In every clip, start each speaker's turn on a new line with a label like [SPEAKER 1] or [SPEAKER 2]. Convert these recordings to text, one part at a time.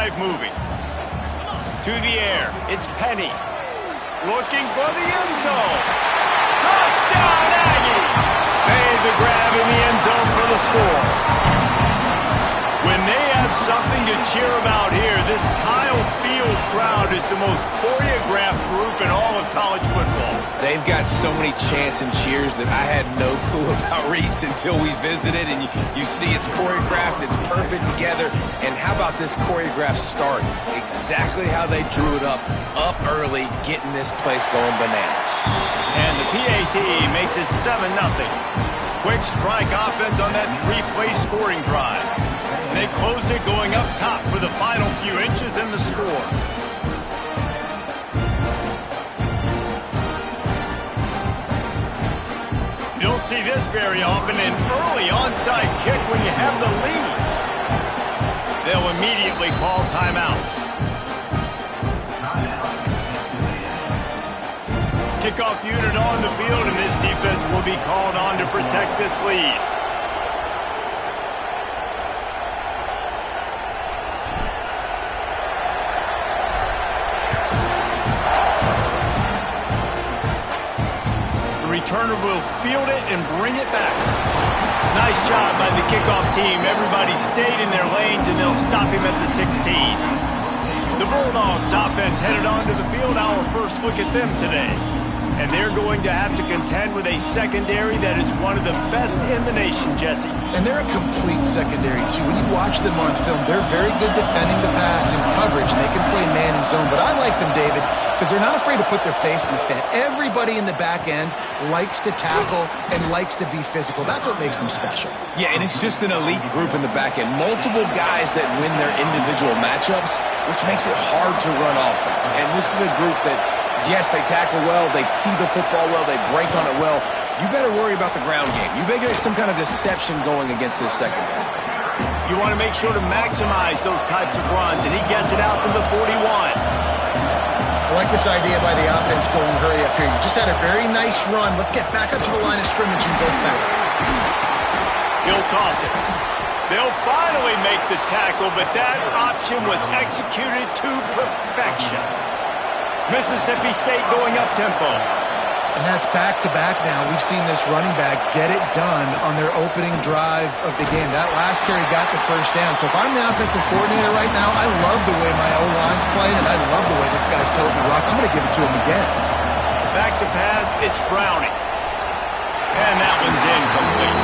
[SPEAKER 1] drive moving. To the air, it's Penny. Looking for the end zone. Touchdown, Aggie! Made the grab in the end zone for the score. When they have something to cheer about here, this Kyle Field crowd is the most choreographed group in all of college football.
[SPEAKER 2] They've got so many chants and cheers that I had no clue about Reese until we visited. And you see it's choreographed, it's perfect together. And how about this choreographed start? Exactly how they drew it up early, getting this place going bananas.
[SPEAKER 1] And the PAT makes it 7-0. Quick strike offense on that three-play scoring drive. They closed it going up top for the final few inches in the score. You don't see this very often, an early onside kick when you have the lead. They'll immediately call timeout. Kickoff unit on the field, and this defense will be called on to protect this lead. Returner will field it and bring it back. Nice job by the kickoff team. Everybody stayed in their lanes, and they'll stop him at the 16. The Bulldogs offense headed onto the field. Our first look at them today. And they're going to have to contend with a secondary that is one of the best in the nation, Jesse.
[SPEAKER 3] And they're a complete secondary, too. When you watch them on film, they're very good defending the pass and coverage, and they can play man and zone. But I like them, David, because they're not afraid to put their face in the fan. Everybody in the back end likes to tackle and likes to be physical. That's what makes them special.
[SPEAKER 2] Yeah, and it's just an elite group in the back end. Multiple guys that win their individual matchups, which makes it hard to run offense. And this is a group that, yes, they tackle well, they see the football well, they break on it well. You better worry about the ground game. You better get some kind of deception going against this secondary.
[SPEAKER 1] You want to make sure to maximize those types of runs, and he gets it out to the 41.
[SPEAKER 3] I like this idea by the offense going hurry up here. You just had a very nice run. Let's get back up to the line of scrimmage and go fast.
[SPEAKER 1] He'll toss it. They'll finally make the tackle, but that option was executed to perfection. Mississippi State going up-tempo.
[SPEAKER 3] And that's back-to-back now. We've seen this running back get it done on their opening drive of the game. That last carry got the first down. So if I'm the offensive coordinator right now, I love the way my O-line's playing, and I love the way this guy's toting the rock. I'm going to give it to him again.
[SPEAKER 1] Back to pass, it's Browning. And that one's incomplete.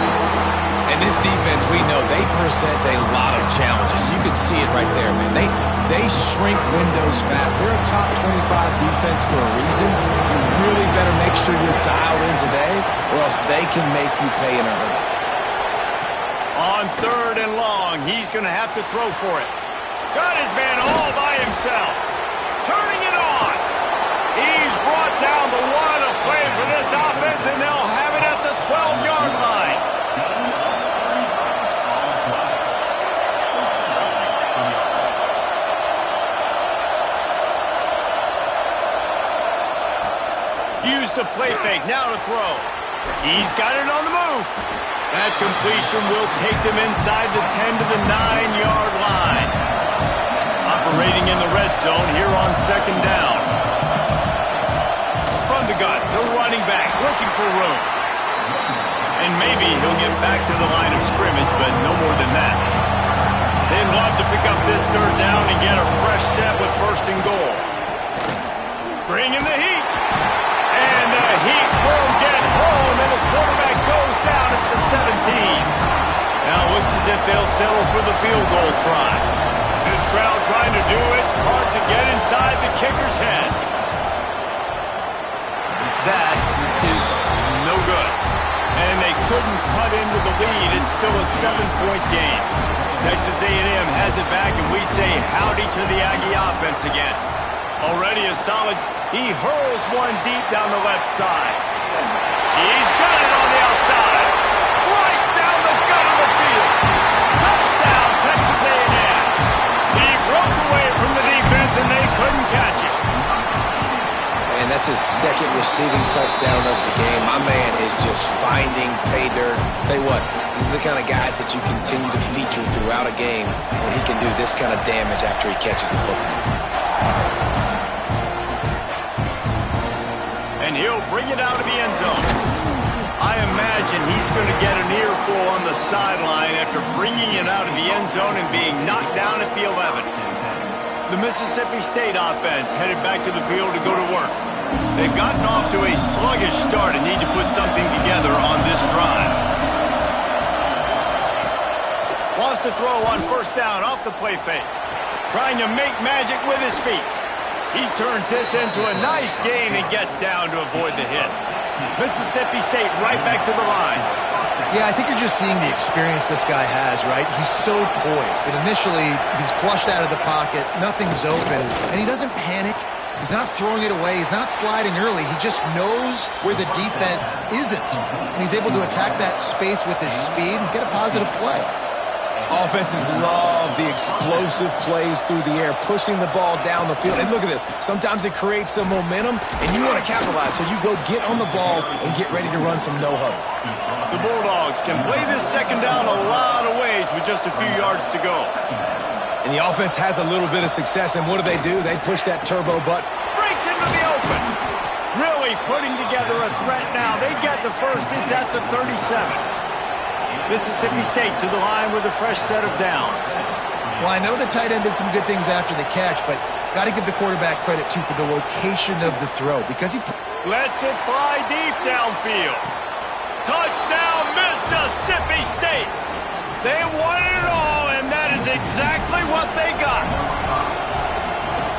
[SPEAKER 2] And this defense, we know they present a lot of challenges. You can see it right there, man. They shrink windows fast. They're a top 25 defense for a reason. You really better make sure you're dialed in today, or else they can make you pay in a hurry.
[SPEAKER 1] On 3rd and long, he's going to have to throw for it. Got his man all by himself. Turning it on. He's brought down, but what a play for this offense, and they'll have it at the 12-yard line. Use the play fake, now to throw. He's got it on the move. That completion will take them inside the 10 to the 9-yard line. Operating in the red zone here on 2nd down. From the gun, the running back looking for room. And maybe he'll get back to the line of scrimmage, but no more than that. They'd love to pick up this 3rd down and get a fresh set with 1st and goal. Bring in the heat. And the heat will get home, and the quarterback goes down at the 17. Now it looks as if they'll settle for the field goal try. This crowd trying to do its part to get inside the kicker's head. That is no good. And they couldn't cut into the lead. It's still a 7-point game. Texas A&M has it back, and we say howdy to the Aggie offense again. Already a solid. He hurls one deep down the left side. He's got it on the outside. Right down the gut of the field. Touchdown, Texas A&M. He broke away from the defense, and they couldn't catch it.
[SPEAKER 2] And that's his second receiving touchdown of the game. My man is just finding pay dirt. Tell you what, these are the kind of guys that you continue to feature throughout a game when he can do this kind of damage after he catches the football.
[SPEAKER 1] And he'll bring it out of the end zone. I imagine he's going to get an earful on the sideline after bringing it out of the end zone and being knocked down at the 11. The Mississippi State offense headed back to the field to go to work. They've gotten off to a sluggish start and need to put something together on this drive. Wants to throw on first down off the play fake. Trying to make magic with his feet. He turns this into a nice gain and gets down to avoid the hit. Mississippi State right back to the line.
[SPEAKER 3] Yeah, I think you're just seeing the experience this guy has, right? He's so poised that initially he's flushed out of the pocket, nothing's open, and he doesn't panic. He's not throwing it away. He's not sliding early. He just knows where the defense isn't, and he's able to attack that space with his speed and get a positive play.
[SPEAKER 2] Offenses love the explosive plays through the air, pushing the ball down the field. And look at this. Sometimes it creates some momentum, and you want to capitalize, so you go get on the ball and get ready to run some no-huddle.
[SPEAKER 1] The Bulldogs can play this second down a lot of ways with just a few yards to go.
[SPEAKER 2] And the offense has a little bit of success, and what do? They push that turbo button.
[SPEAKER 1] Breaks into the open. Really putting together a threat now. They get the first. It's at the 37. Mississippi State to the line with a fresh set of downs.
[SPEAKER 3] Well, I know the tight end did some good things after the catch, but got to give the quarterback credit, too, for the location of the throw, because he
[SPEAKER 1] lets it fly deep downfield. Touchdown, Mississippi State. They won it all, and that is exactly what they got.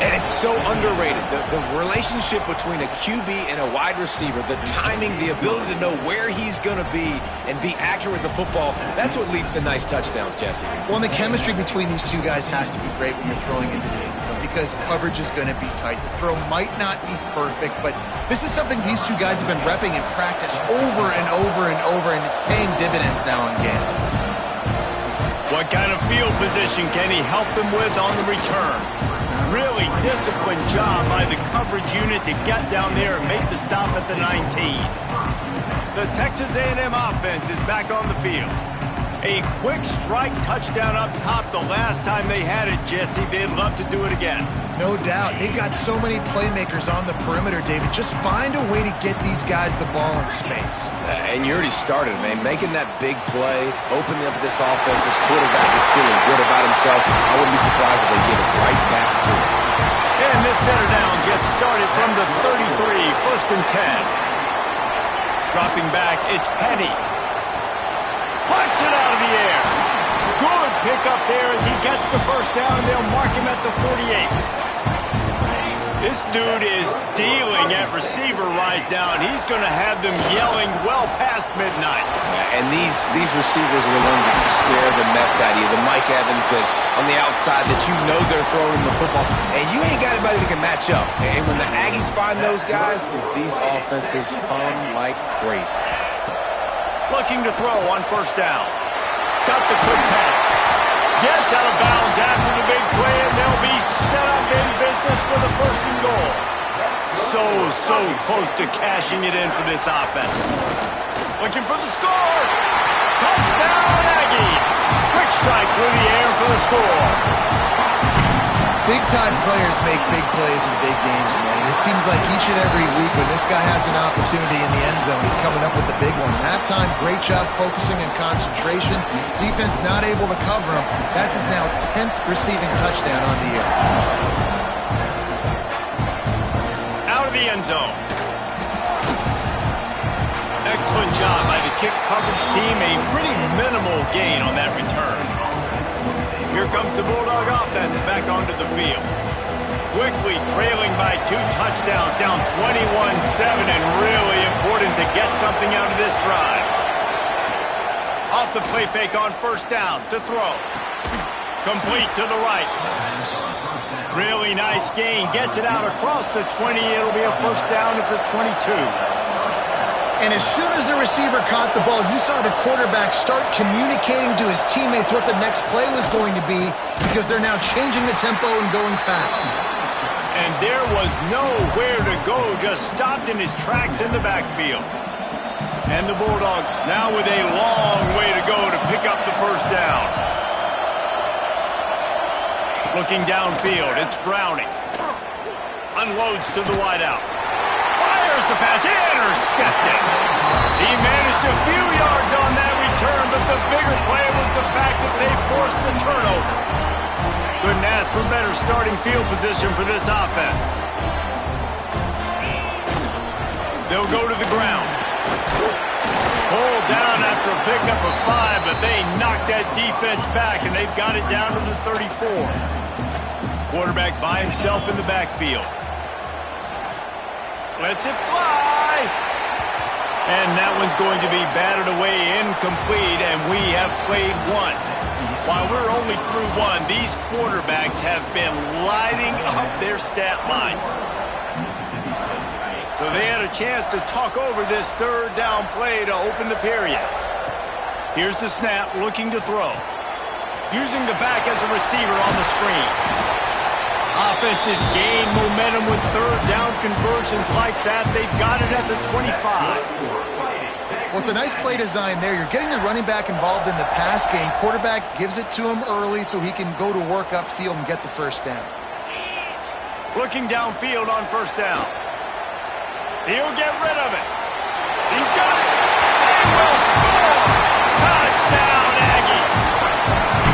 [SPEAKER 2] And it's so underrated. The relationship between a QB and a wide receiver, the timing, the ability to know where he's going to be and be accurate with the football, that's what leads to nice touchdowns, Jesse.
[SPEAKER 3] Well, and the chemistry between these two guys has to be great when you're throwing into the end zone because coverage is going to be tight. The throw might not be perfect, but this is something these two guys have been repping in practice over and over and over, and it's paying dividends now in game.
[SPEAKER 1] What kind of field position can he help them with on the return? Really disciplined job by the coverage unit to get down there and make the stop at the 19. The Texas A&M offense is back on the field. A quick strike touchdown up top the last time they had it, Jesse. They'd love to do it again.
[SPEAKER 3] No doubt. They've got so many playmakers on the perimeter, David. Just find a way to get these guys the ball in space.
[SPEAKER 2] And you already started, man. Making that big play, opening up this offense. This quarterback is feeling good about himself. I wouldn't be surprised if they give it right back to him.
[SPEAKER 1] And this set of downs gets started from the 33, 1st and 10. Dropping back, it's Petty. Punts it out of the air. Good pickup there as he gets the first down, and they'll mark him at the 48. This dude is dealing at receiver right now, and he's going to have them yelling well past midnight.
[SPEAKER 2] And these receivers are the ones that scare the mess out of you. The Mike Evans that on the outside that you know they're throwing the football, and you ain't got anybody that can match up. And when the Aggies find those guys, these offenses hum like crazy.
[SPEAKER 1] Looking to throw on first down. Got the quick pass. Gets out of bounds after the big play, and they'll be set up in business with a 1st and goal. So close to cashing it in for this offense. Looking for the score. Touchdown, Aggies. Quick strike through the air for the score.
[SPEAKER 3] Big-time players make big plays in big games, man. And it seems like each and every week when this guy has an opportunity in the end zone, he's coming up with the big one. That time, great job focusing and concentration. Defense not able to cover him. That's his now 10th receiving touchdown on the year.
[SPEAKER 1] Out of the end zone. Excellent job by the kick coverage team. A pretty minimal gain on that return. Here comes the Bulldog offense back onto the field. Quickly trailing by 2 touchdowns, down 21-7, and really important to get something out of this drive. Off the play fake on first down to throw. Complete to the right. Really nice gain. Gets it out across the 20. It'll be a first down at the 22.
[SPEAKER 3] And as soon as the receiver caught the ball, you saw the quarterback start communicating to his teammates what the next play was going to be because they're now changing the tempo and going fast.
[SPEAKER 1] And there was nowhere to go, just stopped in his tracks in the backfield. And the Bulldogs now with a long way to go to pick up the first down. Looking downfield, it's Browning. Unloads to the wideout. Fires the pass, intercepted. He managed a few yards on that return, but the bigger play was the fact that they forced the turnover. Couldn't ask for better starting field position for this offense. They'll go to the ground. Pulled down after a pickup of 5, but they knocked that defense back, and they've got it down to the 34. Quarterback by himself in the backfield. Lets it fly. And that one's going to be batted away incomplete, and we have played one. While we're only through one, these quarterbacks have been lighting up their stat lines. So they had a chance to talk over this third down play to open the period. Here's the snap, looking to throw. Using the back as a receiver on the screen. Offenses gain momentum with third down conversions like that. They've got it at the 25.
[SPEAKER 3] Well, it's a nice play design there. You're getting the running back involved in the pass game. Quarterback gives it to him early so he can go to work upfield and get the first down.
[SPEAKER 1] Looking downfield on first down. He'll get rid of it. He's got it. They will score. Touchdown, Aggie.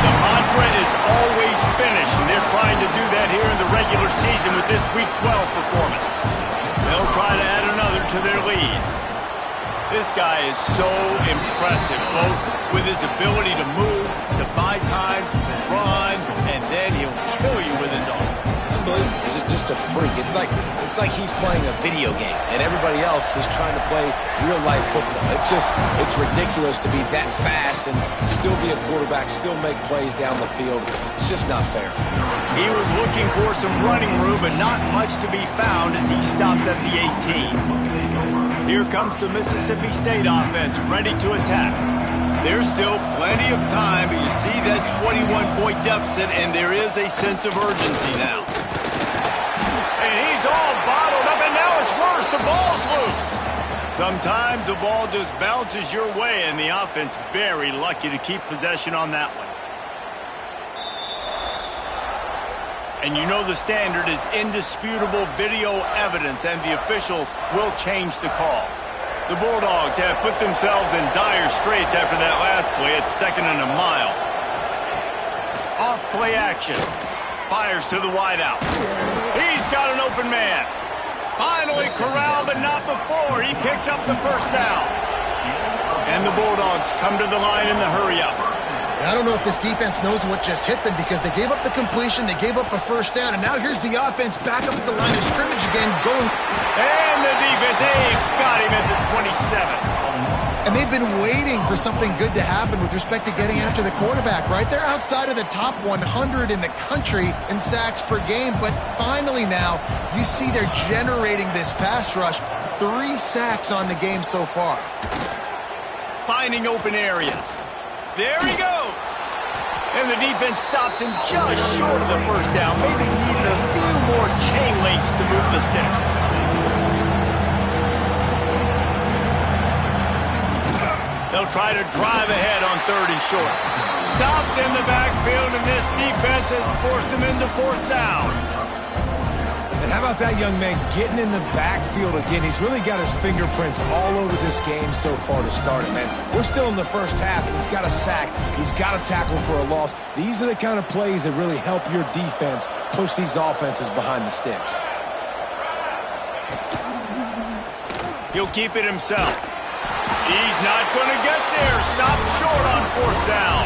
[SPEAKER 1] The mantra is always finish, and they're trying to do that here in the regular season with this Week 12 performance. They'll try to add another to their lead. This guy is so impressive, both with his ability to move, to buy time, to run, and then he'll kill you with his arm.
[SPEAKER 2] Unbelievable. He's just a freak. It's like he's playing a video game, and everybody else is trying to play real-life football. It's ridiculous to be that fast and still be a quarterback, still make plays down the field. It's just not fair.
[SPEAKER 1] He was looking for some running room, but not much to be found as he stopped at the 18. Here comes the Mississippi State offense, ready to attack. There's still plenty of time, but you see that 21-point deficit, and there is a sense of urgency now. And he's all bottled up, and now it's worse. The ball's loose. Sometimes the ball just bounces your way, and the offense very lucky to keep possession on that one. And you know the standard is indisputable video evidence, and the officials will change the call. The Bulldogs have put themselves in dire straits after that last play. It's 2nd and a mile. Off play action. Fires to the wideout. He's got an open man. Finally corralled, but not before. He picks up the first down. And the Bulldogs come to the line in the hurry-up.
[SPEAKER 3] I don't know if this defense knows what just hit them because they gave up the completion, they gave up a first down, and now here's the offense back up at the line of scrimmage again going.
[SPEAKER 1] And the defense, they've got him at the 27.
[SPEAKER 3] And they've been waiting for something good to happen with respect to getting after the quarterback, right? They're outside of the top 100 in the country in sacks per game, but finally now you see they're generating this pass rush. 3 sacks on the game so far.
[SPEAKER 1] Finding open areas. There he goes. And the defense stops him just short of the first down. Maybe needed a few more chain links to move the sticks. They'll try to drive ahead on 3rd and short. Stopped in the backfield, and this defense has forced him into 4th down.
[SPEAKER 2] And how about that young man getting in the backfield again? He's really got his fingerprints all over this game so far to start it, man. We're still in the first half, and he's got a sack. He's got a tackle for a loss. These are the kind of plays that really help your defense push these offenses behind the sticks.
[SPEAKER 1] He'll keep it himself. He's not going to get there. Stopped short on 4th down.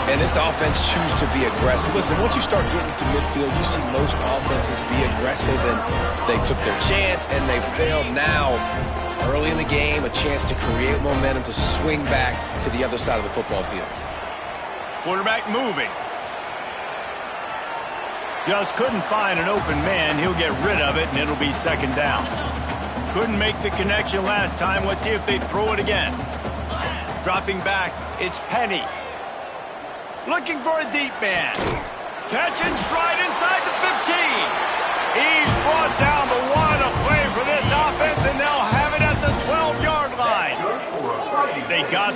[SPEAKER 2] And this offense choose to be aggressive. Listen, once you start getting to midfield, you see most offenses be aggressive, and they took their chance, and they failed. Now, early in the game, a chance to create momentum to swing back to the other side of the football field.
[SPEAKER 1] Quarterback moving. Just couldn't find an open man. He'll get rid of it, and it'll be 2nd down. Couldn't make the connection last time. Let's see if they throw it again. Dropping back, it's Penny. Looking for a deep man. Catch and stride inside the 15.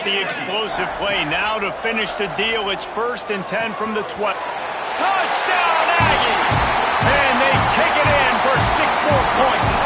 [SPEAKER 1] the explosive play. Now to finish the deal, it's 1st and 10 from the 12. Touchdown, Aggie! And they take it in for 6 more points.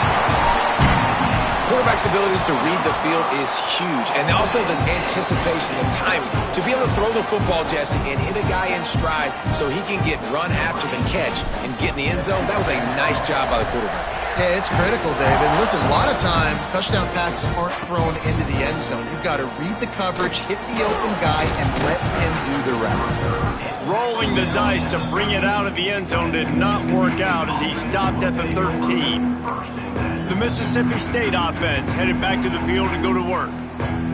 [SPEAKER 2] Quarterback's abilities to read the field is huge. And also the anticipation, the timing. To be able to throw the football, Jesse, and hit a guy in stride so he can get run after the catch and get in the end zone, that was a nice job by the quarterback.
[SPEAKER 3] Yeah, it's critical, David. Listen, a lot of times, touchdown passes aren't thrown into the end zone. You've got to read the coverage, hit the open guy, and let him do the rest.
[SPEAKER 1] Rolling the dice to bring it out of the end zone did not work out as he stopped at the 13. The Mississippi State offense headed back to the field to go to work.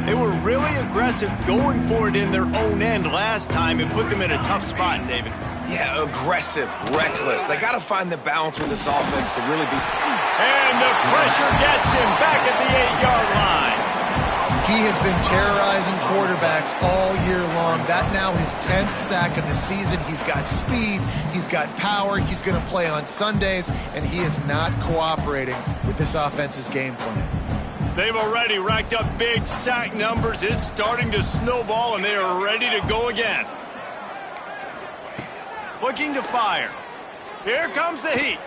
[SPEAKER 1] They were really aggressive going for it in their own end last time and put them in a tough spot, David.
[SPEAKER 2] Yeah, aggressive, reckless. They got to find the balance with this offense to really be...
[SPEAKER 1] And the pressure gets him back at the 8-yard line.
[SPEAKER 3] He has been terrorizing quarterbacks all year long. That now his 10th sack of the season. He's got speed. He's got power. He's going to play on Sundays, and he is not cooperating with this offense's game plan.
[SPEAKER 1] They've already racked up big sack numbers. It's starting to snowball, and they are ready to go again. Looking to fire. Here comes the heat.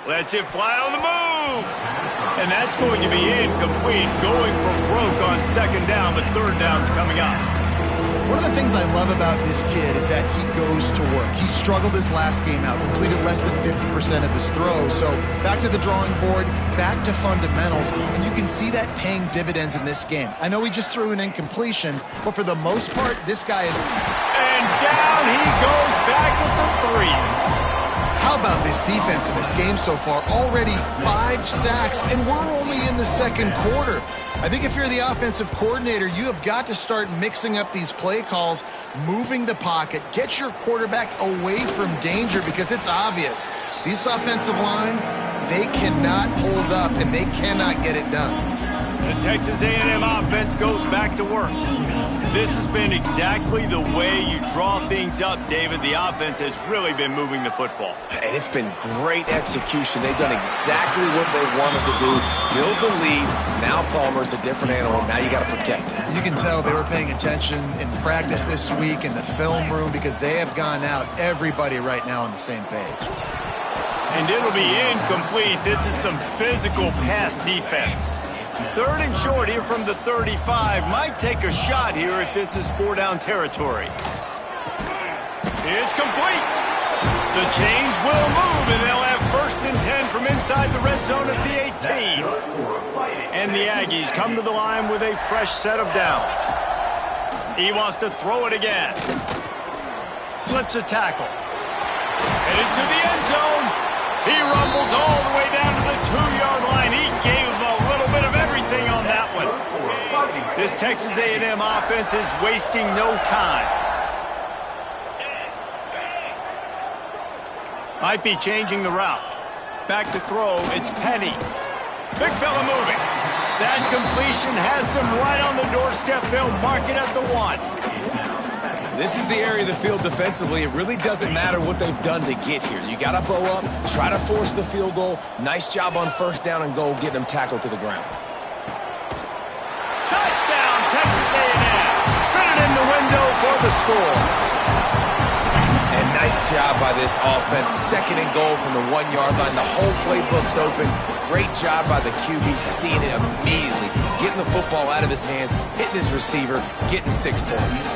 [SPEAKER 1] Lets it fly on the move. And that's going to be incomplete. Going for broke on 2nd down, but 3rd down's coming up.
[SPEAKER 3] One of the things I love about this kid is that he goes to work. He struggled his last game out, completed less than 50% of his throws. So back to the drawing board, back to fundamentals, and you can see that paying dividends in this game. I know he just threw an incompletion, but for the most part, this guy is...
[SPEAKER 1] And down he goes back at the 3.
[SPEAKER 3] How about this defense in this game so far? Already 5 sacks, and we're only in the 2nd quarter. I think if you're the offensive coordinator, you have got to start mixing up these play calls, moving the pocket, get your quarterback away from danger, because it's obvious. This offensive line, they cannot hold up, and they cannot get it done.
[SPEAKER 1] The Texas A&M offense goes back to work. This has been exactly the way you draw things up, David. The offense has really been moving the football.
[SPEAKER 2] And it's been great execution. They've done exactly what they wanted to do. Build the lead. Now Palmer's a different animal. Now you got to protect it.
[SPEAKER 3] You can tell they were paying attention in practice this week in the film room, because they have gone out, everybody right now on the same page.
[SPEAKER 1] And it'll be incomplete. This is some physical pass defense. 3rd and short here from the 35. Might take a shot here if this is 4-down territory. It's complete. The chains will move, and they'll have 1st and 10 from inside the red zone at the 18. And the Aggies come to the line with a fresh set of downs. He wants to throw it again. Slips a tackle. Headed to the end zone. He rumbles all the way down to the 2-yard line. He gave him a little bit of everything on that one. This Texas A&M offense is wasting no time. Might be changing the route. Back to throw, it's Penny. Big fella moving. That completion has them right on the doorstep. They'll mark it at the 1.
[SPEAKER 2] This is the area of the field defensively. It really doesn't matter what they've done to get here. You got to bow up, try to force the field goal. Nice job on 1st down and goal, getting them tackled to the ground.
[SPEAKER 1] Touchdown, Texas A&M. Fit it in the window for the score.
[SPEAKER 2] And nice job by this offense. 2nd and goal from the 1-yard line. The whole playbook's open. Great job by the QB, seeing it immediately, getting the football out of his hands, hitting his receiver, getting 6 points.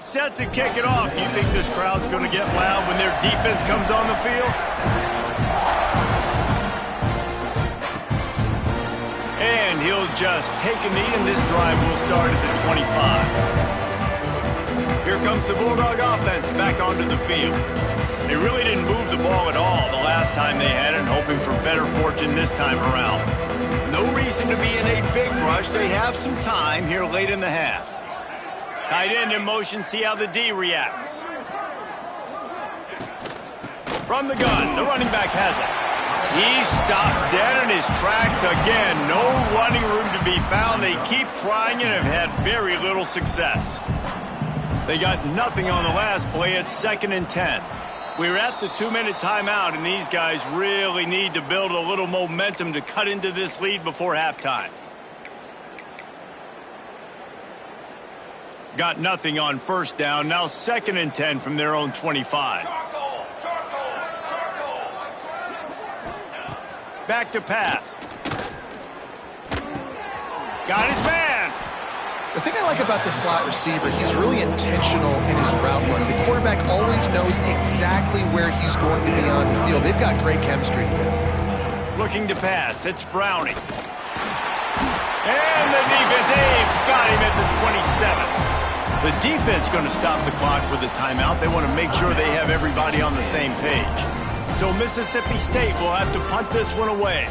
[SPEAKER 1] Set to kick it off. You think this crowd's going to get loud when their defense comes on the field? And he'll just take a knee, and this drive will start at the 25. Here comes the Bulldog offense back onto the field. They really didn't move the ball at all the last time they had it, hoping for better fortune this time around. No reason to be in a big rush. They have some time here late in the half. Tight end in motion, see how the D reacts. From the gun, the running back has it. He stopped dead in his tracks again. No running room to be found. They keep trying and have had very little success. They got nothing on the last play. It's 2nd and 10. We're at the 2-minute timeout, and these guys really need to build a little momentum to cut into this lead before halftime. Got nothing on first down. Now 2nd and 10 from their own 25. Back to pass. Got his man.
[SPEAKER 3] The thing I like about the slot receiver, he's really intentional in his route running. The quarterback always knows exactly where he's going to be on the field. They've got great chemistry together.
[SPEAKER 1] Looking to pass. It's Browning. And the defense, they've got him at the 27. The defense going to stop the clock with a timeout. They want to make sure they have everybody on the same page. So Mississippi State will have to punt this one away.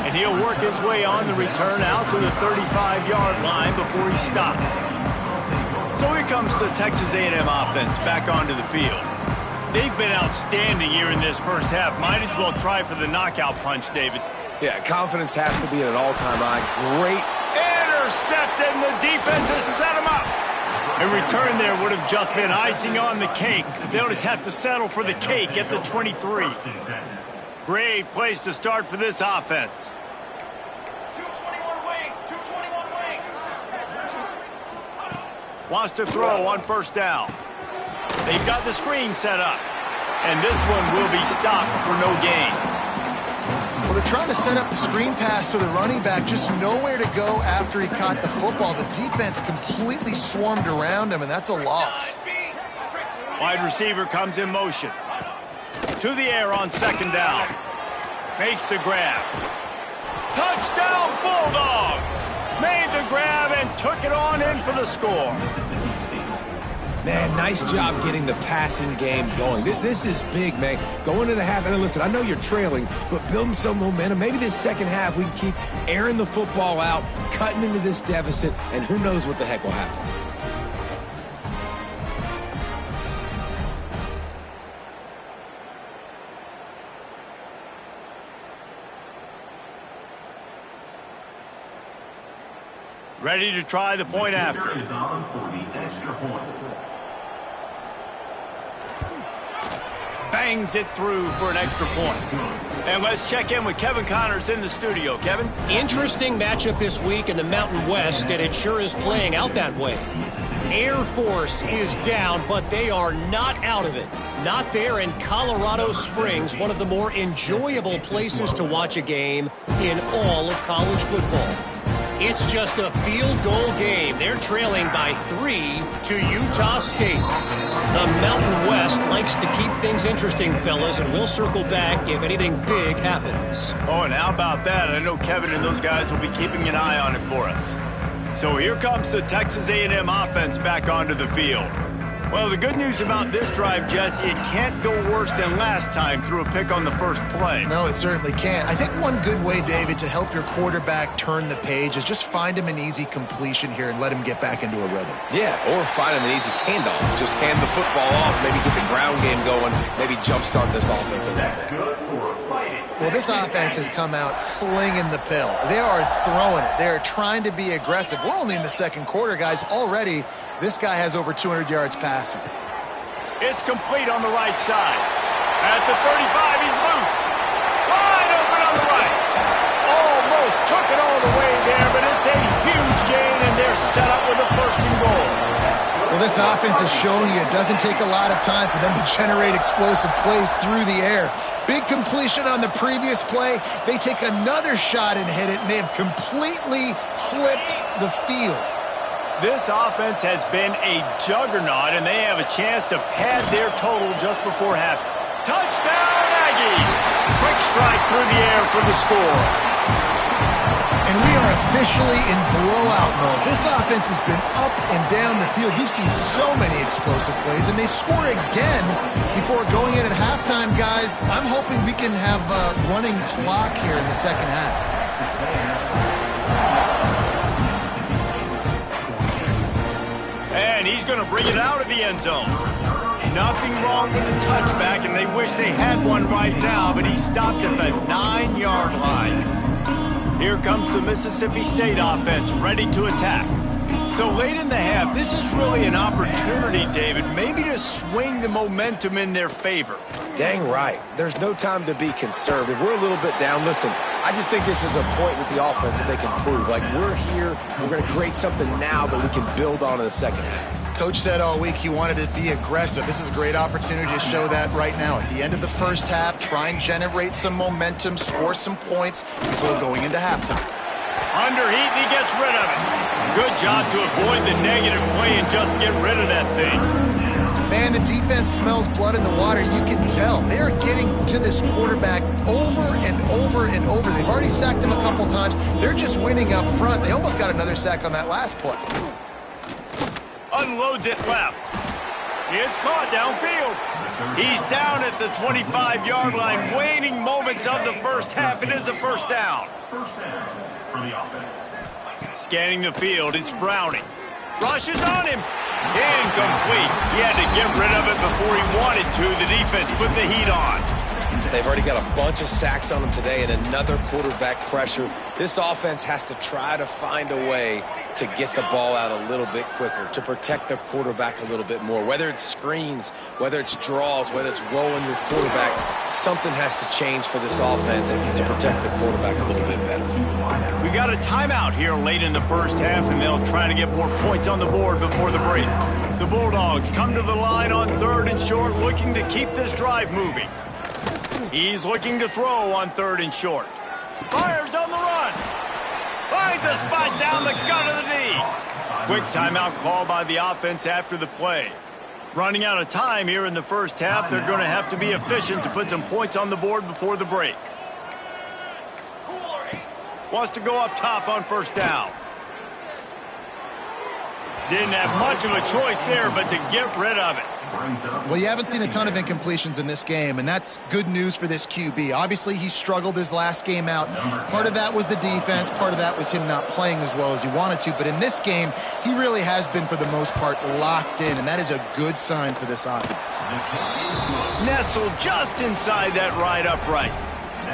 [SPEAKER 1] And he'll work his way on the return out to the 35-yard line before he stopped. So here comes the Texas A&M offense back onto the field. They've been outstanding here in this first half. Might as well try for the knockout punch, David.
[SPEAKER 2] Yeah, confidence has to be at an all-time high. Great.
[SPEAKER 1] Intercepted, and the defense has set him up. A return there would have just been icing on the cake. They'll just have to settle for the cake at the 23. Great place to start for this offense.
[SPEAKER 4] 221 wing, 221 wing.
[SPEAKER 1] Wants to throw on first down. They've got the screen set up. And this one will be stopped for no gain.
[SPEAKER 3] Well, they're trying to set up the screen pass to the running back, just nowhere to go after he caught the football. The defense completely swarmed around him, and that's a loss.
[SPEAKER 1] Wide receiver comes in motion. To the air on 2nd down. Makes the grab. Touchdown, Bulldogs! Made the grab and took it on in for the score.
[SPEAKER 2] Man, nice job getting the passing game going. This is big, man. Going into the half, and listen, I know you're trailing, but building some momentum. Maybe this second half we can keep airing the football out, cutting into this deficit, and who knows what the heck will happen.
[SPEAKER 1] Ready to try the point after.
[SPEAKER 5] Is on for the extra point.
[SPEAKER 1] Bangs it through for an extra point. And let's check in with Kevin Connors in the studio. Kevin?
[SPEAKER 6] Interesting matchup this week in the Mountain West, and it sure is playing out that way. Air Force is down, but they are not out of it. Not there in Colorado Springs, one of the more enjoyable places to watch a game in all of college football. It's just a field goal game. They're trailing by 3 to Utah State. The Mountain West likes to keep things interesting, fellas, and we'll circle back if anything big happens.
[SPEAKER 1] Oh, and how about that? I know Kevin and those guys will be keeping an eye on it for us. So here comes the Texas A&M offense back onto the field. Well, the good news about this drive, Jesse, it can't go worse than last time through a pick on the first play.
[SPEAKER 3] No, it certainly can't. I think one good way, David, to help your quarterback turn the page is just find him an easy completion here and let him get back into a rhythm.
[SPEAKER 2] Yeah, or find him an easy handoff. Just hand the football off, maybe get the ground game going, maybe jumpstart this offense a little bit.
[SPEAKER 3] Well, this offense has come out slinging the pill. They are throwing it. They are trying to be aggressive. We're only in the second quarter, guys. Already, this guy has over 200 yards passing.
[SPEAKER 1] It's complete on the right side. At the 35, he's loose. Wide open on the right. Almost took it all the way there, but it's a huge gain, and they're set up with a 1st and goal.
[SPEAKER 3] Well, this offense has shown you it doesn't take a lot of time for them to generate explosive plays through the air. Big completion on the previous play. They take another shot and hit it, and they have completely flipped the field.
[SPEAKER 1] This offense has been a juggernaut, and they have a chance to pad their total just before half. Touchdown, Aggies! Quick strike through the air for the score.
[SPEAKER 3] And we are officially in blowout mode. This offense has been up and down the field. We've seen so many explosive plays, and they score again before going in at halftime, guys. I'm hoping we can have a running clock here in the second half.
[SPEAKER 1] And he's going to bring it out of the end zone. Nothing wrong with the touchback, and they wish they had one right now, but he stopped at the 9-yard line. Here comes the Mississippi State offense, ready to attack. So late in the half, this is really an opportunity, David, maybe to swing the momentum in their favor.
[SPEAKER 2] Dang right. There's no time to be conservative. We're a little bit down. Listen, I just think this is a point with the offense that they can prove. Like, we're here, we're going to create something now that we can build on in the second half.
[SPEAKER 3] Coach said all week he wanted to be aggressive. This is a great opportunity to show that right now. At the end of the first half, try and generate some momentum, score some points before going into halftime.
[SPEAKER 1] Underheat, and he gets rid of it. Good job to avoid the negative play and just get rid of that thing.
[SPEAKER 3] Man, the defense smells blood in the water. You can tell. They are getting to this quarterback over and over and over. They've already sacked him a couple times. They're just winning up front. They almost got another sack on that last play.
[SPEAKER 1] Unloads it left. It's caught downfield. He's down at the 25-yard line, waning moments of the first half. It is a first down.
[SPEAKER 5] First down for the offense.
[SPEAKER 1] Scanning the field, it's Browning. Rushes on him. Incomplete. He had to get rid of it before he wanted to. The defense put the heat on.
[SPEAKER 2] They've already got a bunch of sacks on them today and another quarterback pressure. This offense has to try to find a way to get the ball out a little bit quicker, to protect their quarterback a little bit more. Whether it's screens, whether it's draws, whether it's rolling your quarterback, something has to change for this offense to protect the quarterback a little bit better.
[SPEAKER 1] We got a timeout here late in the first half, and they'll try to get more points on the board before the break. The Bulldogs come to the line on 3rd and short, looking to keep this drive moving. He's looking to throw on 3rd and short. Fires on the run. Finds a spot down the gut of the knee. Quick timeout call by the offense after the play. Running out of time here in the first half, they're going to have to be efficient to put some points on the board before the break. Wants to go up top on first down. Didn't have much of a choice there, but to get rid of it.
[SPEAKER 3] Well, you haven't seen a ton of incompletions in this game, and that's good news for this QB. Obviously, he struggled his last game out. Part of that was the defense. Part of that was him not playing as well as he wanted to. But in this game, he really has been, for the most part, locked in, and that is a good sign for this offense.
[SPEAKER 1] Nestled just inside that right upright.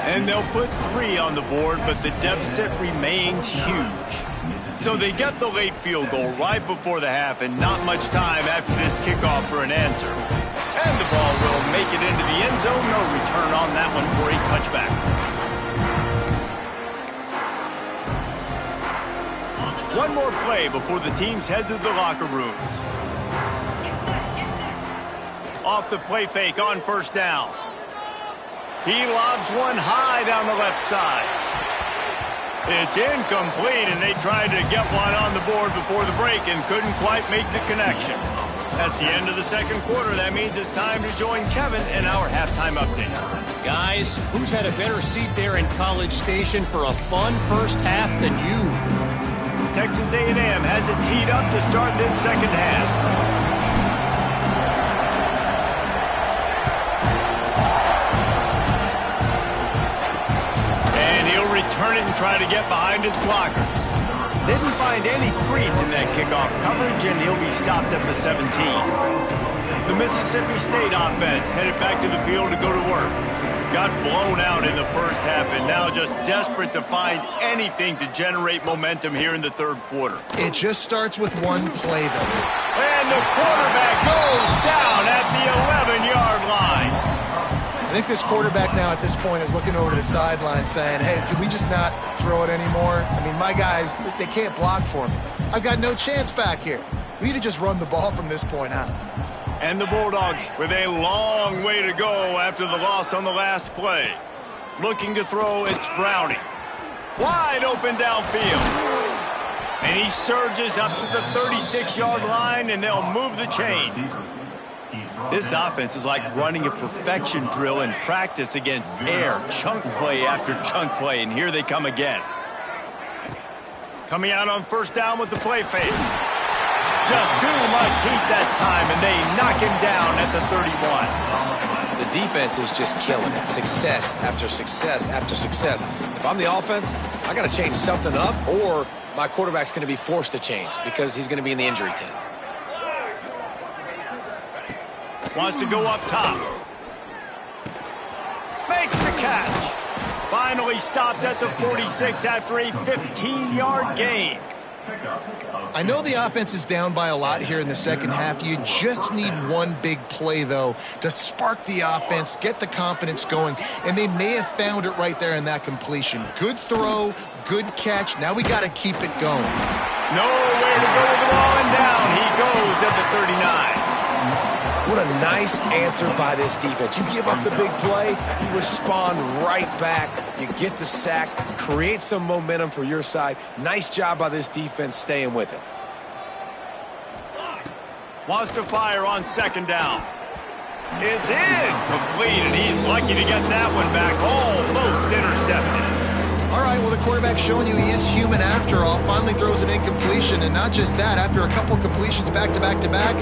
[SPEAKER 1] And they'll put 3 on the board, but the deficit remains huge. So they get the late field goal right before the half, and not much time after this kickoff for an answer. And the ball will make it into the end zone. No return on that one for a touchback. One more play before the teams head to the locker rooms. Off the play fake on first down. He lobs one high down the left side. It's incomplete, and they tried to get one on the board before the break and couldn't quite make the connection. That's the end of the second quarter. That means it's time to join Kevin in our halftime update.
[SPEAKER 6] Guys, who's had a better seat there in College Station for a fun first half than you?
[SPEAKER 1] Texas A&M has it teed up to start this second half. Turn it and try to get behind his blockers. Didn't find any crease in that kickoff coverage, and he'll be stopped at the 17. The Mississippi State offense headed back to the field to go to work. Got blown out in the first half, and now just desperate to find anything to generate momentum here in the third quarter.
[SPEAKER 3] It just starts with one play, though.
[SPEAKER 1] And the quarterback goes down at the 11-yard line.
[SPEAKER 3] I think this quarterback now at this point is looking over to the sideline saying, hey, can we just not throw it anymore? I mean, my guys, they can't block for me. I've got no chance back here. We need to just run the ball from this point out.
[SPEAKER 1] And the Bulldogs with a long way to go after the loss on the last play. Looking to throw, it's Browning. Wide open downfield. And he surges up to the 36-yard line, and they'll move the chains. This offense is like running a perfection drill in practice against air. Chunk play after chunk play, and here they come again. Coming out on first down with the play fake. Just too much heat that time, and they knock him down at the 31.
[SPEAKER 2] The defense is just killing it. Success after success after success. If I'm the offense, I got to change something up, or my quarterback's going to be forced to change because he's going to be in the injury tent.
[SPEAKER 1] Wants to go up top. Makes the catch. Finally stopped at the 46 after a 15-yard gain.
[SPEAKER 3] I know the offense is down by a lot here in the second half. You just need one big play, though, to spark the offense, get the confidence going, and they may have found it right there in that completion. Good throw, good catch. Now we got to keep it going.
[SPEAKER 1] Nowhere to go with the ball, and down he goes at the 39.
[SPEAKER 2] What a nice answer by this defense. You give up the big play, you respond right back, you get the sack, create some momentum for your side. Nice job by this defense staying with it.
[SPEAKER 1] Wants to fire on second down. It's incomplete, and he's lucky to get that one back. Almost intercepted.
[SPEAKER 3] All right, well, the quarterback's showing you he is human after all. Finally throws an incompletion, and not just that, after a couple completions back to back to back,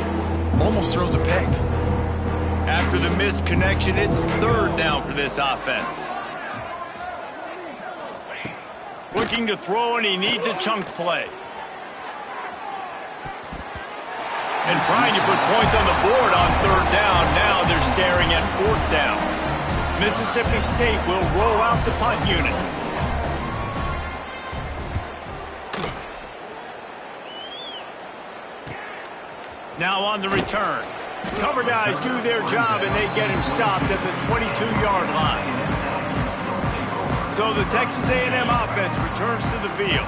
[SPEAKER 3] almost throws a pick.
[SPEAKER 1] After the missed connection, it's third down for this offense. Looking to throw, and he needs a chunk play. And trying to put points on the board on third down. Now they're staring at fourth down. Mississippi State will roll out the punt unit. Now on the return. Cover guys do their job, and they get him stopped at the 22-yard line. So the Texas A&M offense returns to the field.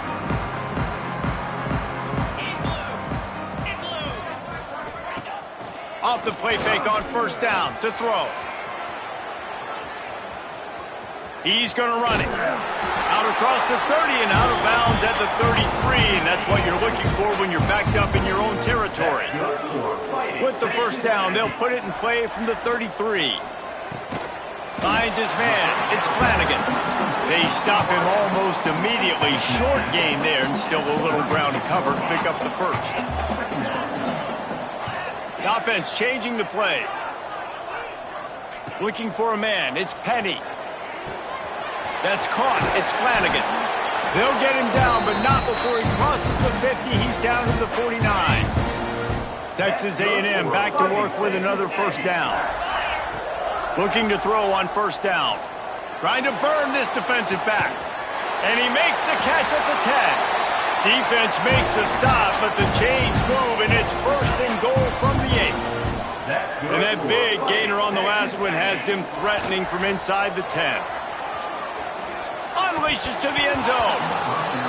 [SPEAKER 1] Off the play fake on first down to throw. He's going to run it. Out across the 30 and out of bounds at the 33, and that's what you're looking for when you're backed up in your own territory. With the first down, they'll put it in play from the 33. Finds his man. It's Flanagan. They stop him almost immediately. Short gain there, and still a little ground to cover to pick up the first. The offense changing the play. Looking for a man. It's Penny. That's caught. It's Flanagan. They'll get him down, but not before he crosses the 50. He's down to the 49. Texas A&M back to work with another first down. Looking to throw on first down. Trying to burn this defensive back. And he makes the catch at the 10. Defense makes a stop, but the chains move, and it's first and goal from the 8. And that big gainer on the last one has them threatening from inside the 10. Unleashes to the end zone.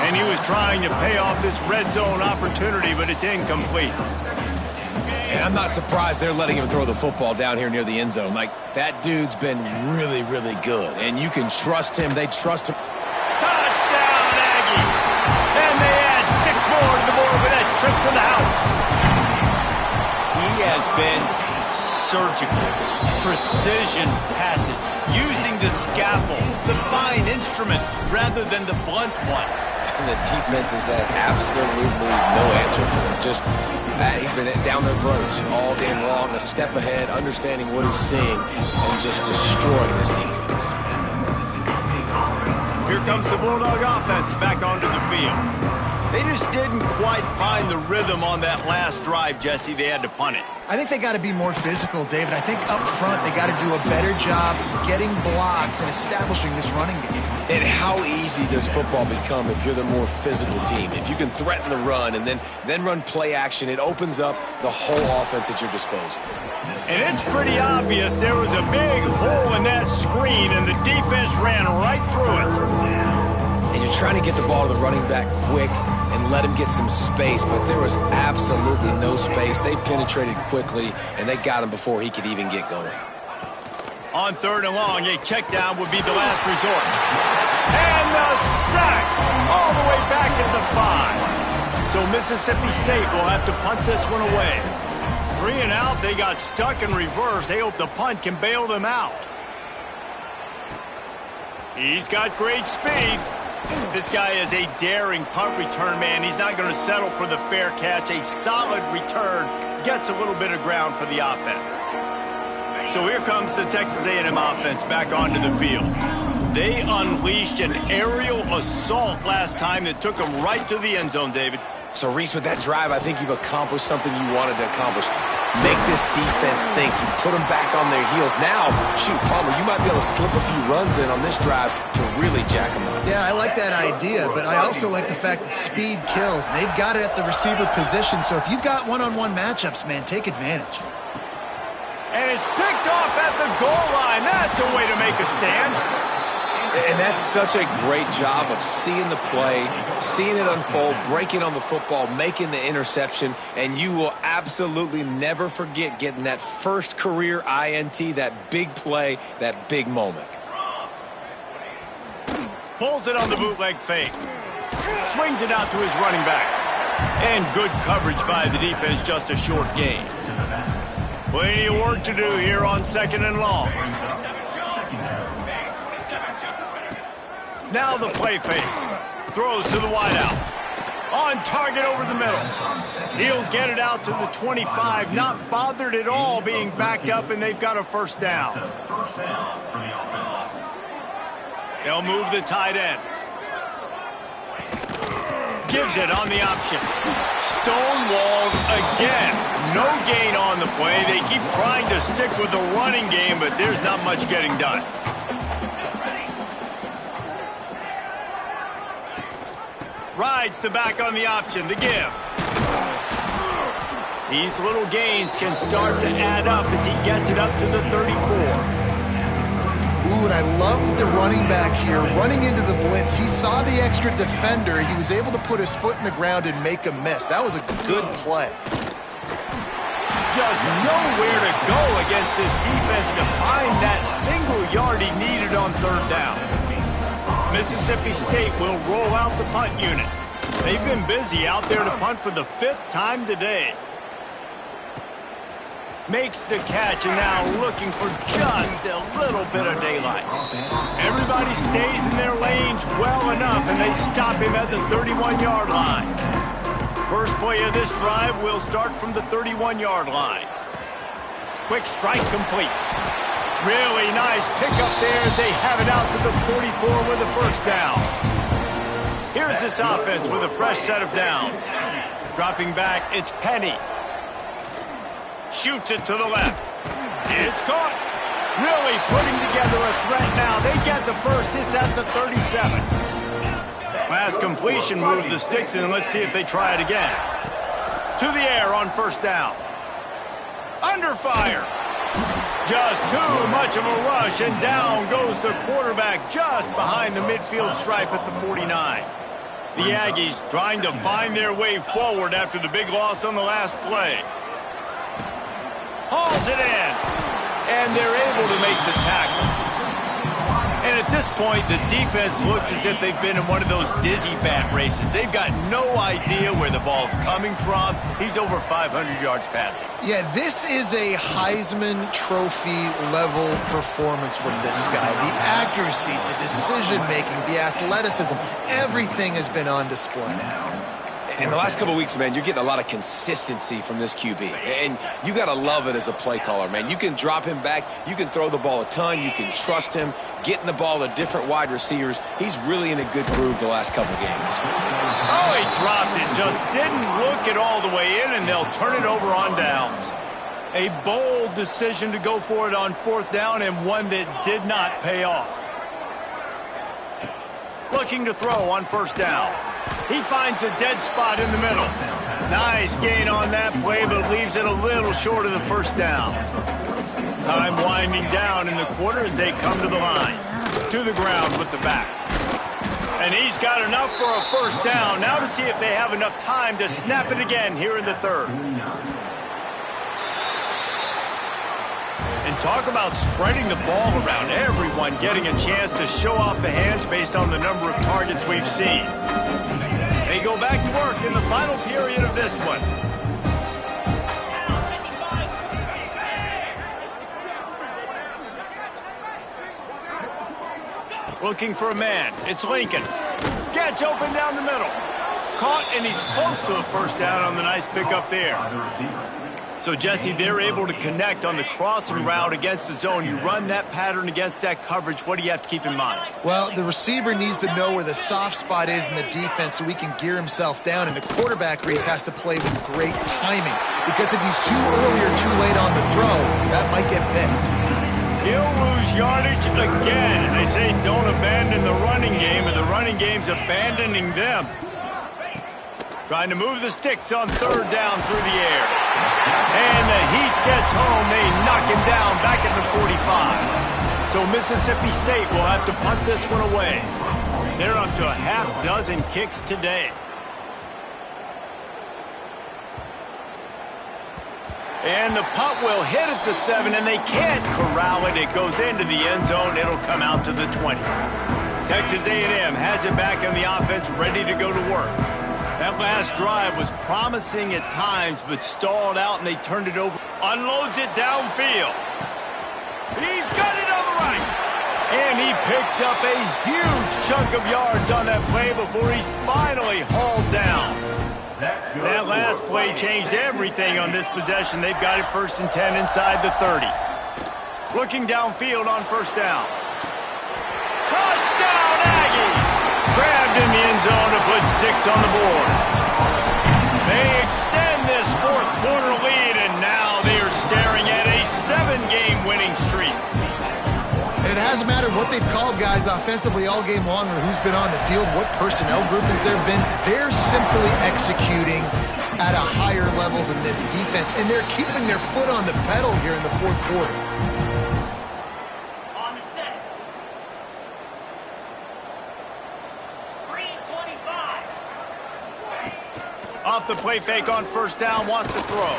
[SPEAKER 1] And he was trying to pay off this red zone opportunity, but it's incomplete.
[SPEAKER 2] And I'm not surprised they're letting him throw the football down here near the end zone. Like, that dude's been really, really good. And you can trust him. They trust him.
[SPEAKER 1] Touchdown, Aggie. And they add 6 more to the board with that trip to the house. He has been surgical. Precision passes. Using the scalpel, the fine instrument, rather than the blunt one.
[SPEAKER 2] And the defense has had absolutely no answer for him. Just, he's been down their throats all game long, a step ahead, understanding what he's seeing, and just destroying this defense.
[SPEAKER 1] Here comes the Bulldog offense back onto the field. They just didn't quite find the rhythm on that last drive, Jesse. They had to punt it.
[SPEAKER 3] I think they got to be more physical, David. I think up front they got to do a better job getting blocks and establishing this running game.
[SPEAKER 2] And how easy does football become if you're the more physical team? If you can threaten the run and then run play action, it opens up the whole offense at your disposal.
[SPEAKER 1] And it's pretty obvious there was a big hole in that screen, and the defense ran right through it.
[SPEAKER 2] And you're trying to get the ball to the running back quick and let him get some space, but there was absolutely no space. They penetrated quickly, and they got him before he could even get going.
[SPEAKER 1] On third and long, a check down would be the last resort. And the sack all the way back at the 5. So Mississippi State will have to punt this one away. 3 and out, they got stuck in reverse. They hope the punt can bail them out. He's got great speed. This guy is a daring punt return man. He's not going to settle for the fair catch. A solid return gets a little bit of ground for the offense. So here comes the Texas A&M offense back onto the field. They unleashed an aerial assault last time that took them right to the end zone, David.
[SPEAKER 2] So, Reese, with that drive, I think you've accomplished something you wanted to accomplish. Make this defense think. You put them back on their heels. Now, shoot, Palmer, you might be able to slip a few runs in on this drive to really jack them up.
[SPEAKER 3] Yeah, I like that idea, but I also like the fact that speed kills. They've got it at the receiver position, so if you've got one-on-one matchups, man, take advantage.
[SPEAKER 1] And it's picked off at the goal line. That's a way to make a stand.
[SPEAKER 2] And that's such a great job of seeing the play, seeing it unfold, breaking on the football, making the interception, and you will absolutely never forget getting that first career INT, that big play, that big moment.
[SPEAKER 1] Pulls it on the bootleg fake. Swings it out to his running back. And good coverage by the defense, just a short gain. Plenty of work to do here on 2nd and long. Now the play fake. Throws to the wideout. On target over the middle. He'll get it out to the 25. Not bothered at all being backed up, and they've got a first down. They'll move the tight end. Gives it on the option. Stonewalled again. No gain on the play. They keep trying to stick with the running game, but there's not much getting done. Rides the back on the option, the give. These little gains can start to add up as he gets it up to the 34.
[SPEAKER 3] Ooh, and I love the running back here. Running into the blitz, he saw the extra defender. He was able to put his foot in the ground and make a miss. That was a good play.
[SPEAKER 1] Just nowhere to go against this defense to find that single yard he needed on 3rd down. Mississippi State will roll out the punt unit. They've been busy out there to punt for the 5th time today. Makes the catch, and now looking for just a little bit of daylight. Everybody stays in their lanes well enough, and they stop him at the 31-yard line. First play of this drive will start from the 31-yard line. Quick strike complete. Really nice pickup there as they have it out to the 44 with a first down. Here's this offense with a fresh set of downs. Dropping back, it's Penny. Shoots it to the left. It's caught. Really putting together a threat now. They get the first. It's at the 37. Last completion moved the sticks in. Let's see if they try it again. To the air on first down. Under fire. Just too much of a rush, and down goes the quarterback just behind the midfield stripe at the 49. The Aggies trying to find their way forward after the big loss on the last play. Hauls it in, and they're able to make the tackle. And at this point, the defense looks as if they've been in one of those dizzy bat races. They've got no idea where the ball's coming from. He's over 500 yards passing.
[SPEAKER 3] Yeah, this is a Heisman Trophy level performance from this guy. The accuracy, the decision-making, the athleticism, everything has been on display.
[SPEAKER 2] In the last couple of weeks, man, you're getting a lot of consistency from this QB. And you got to love it as a play caller, man. You can drop him back. You can throw the ball a ton. You can trust him, getting the ball to different wide receivers. He's really in a good groove the last couple of games.
[SPEAKER 1] Oh, he dropped it. Just didn't look it all the way in, and they'll turn it over on downs. A bold decision to go for it on 4th down, and one that did not pay off. Looking to throw on first down. He finds a dead spot in the middle. Nice gain on that play, but leaves it a little short of the first down. Time winding down in the quarter as they come to the line. To the ground with the back. And he's got enough for a first down. Now to see if they have enough time to snap it again here in the 3rd. And talk about spreading the ball around. Everyone getting a chance to show off the hands based on the number of targets we've seen. They go back to work in the final period of this one. Looking for a man. It's Lincoln. Stretch open down the middle. Caught, and he's close to a first down on the nice pickup there. So, Jesse, they're able to connect on the crossing route against the zone. You run that pattern against that coverage. What do you have to keep in mind?
[SPEAKER 3] Well, the receiver needs to know where the soft spot is in the defense so he can gear himself down. And the quarterback, Reese, has to play with great timing. Because if he's too early or too late on the throw, that might get picked.
[SPEAKER 1] He'll lose yardage again. And they say don't abandon the running game, and the running game's abandoning them. Trying to move the sticks on third down through the air. And the heat gets home. They knock him down back at the 45. So Mississippi State will have to punt this one away. They're up to a half dozen kicks today. And the punt will hit at the 7, and they can't corral it. It goes into the end zone. It'll come out to the 20. Texas A&M has it back on the offense, ready to go to work. That last drive was promising at times, but stalled out, and they turned it over. Unloads it downfield. He's got it on the right. And he picks up a huge chunk of yards on that play before he's finally hauled down. That last play changed everything on this possession. They've got it 1st and 10 inside the 30. Looking downfield on first down. Touchdown, Aggie! Grabbed in the end zone to put 6 on the board. They extend this fourth quarter lead, and now they are staring at a 7-game winning streak.
[SPEAKER 3] And it hasn't mattered what they've called guys offensively all game long or who's been on the field, what personnel group has there been. They're simply executing at a higher level than this defense, and they're keeping their foot on the pedal here in the fourth quarter.
[SPEAKER 1] Off the play fake on first down, wants to throw.